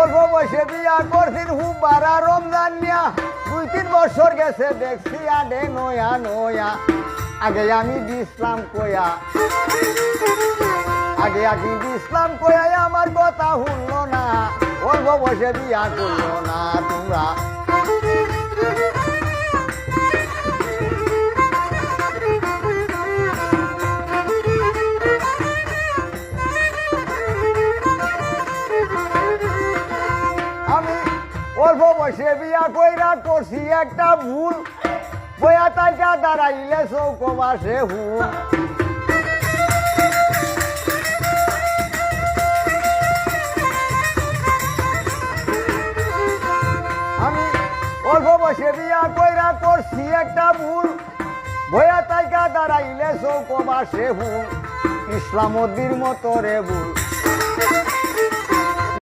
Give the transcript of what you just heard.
অল্প বয়সে বিয়া করছিন হুব বারা রমজান নিয়া 2-3 বছর গেছে দেখছি আডে নয়া নয়া আগে আমি দিছিলাম কয়া আগে দিছিলাম কয়া আমার কথা শুনলো না অল্প বয়সে বিয়া করলো না তোমরা অল্প বয়সে বিয়া কইরা করছি একটা ভুল বয়া তাইকা দাঁড়াইলে চৌক বাসে হুল আমি অল্প বয়সে বিয়া কইরা করছি একটা ভুল বয়া তাইকা দাঁড়াইলে চৌক বাসে হুল ইসলামদ্দির মতো রে ভুল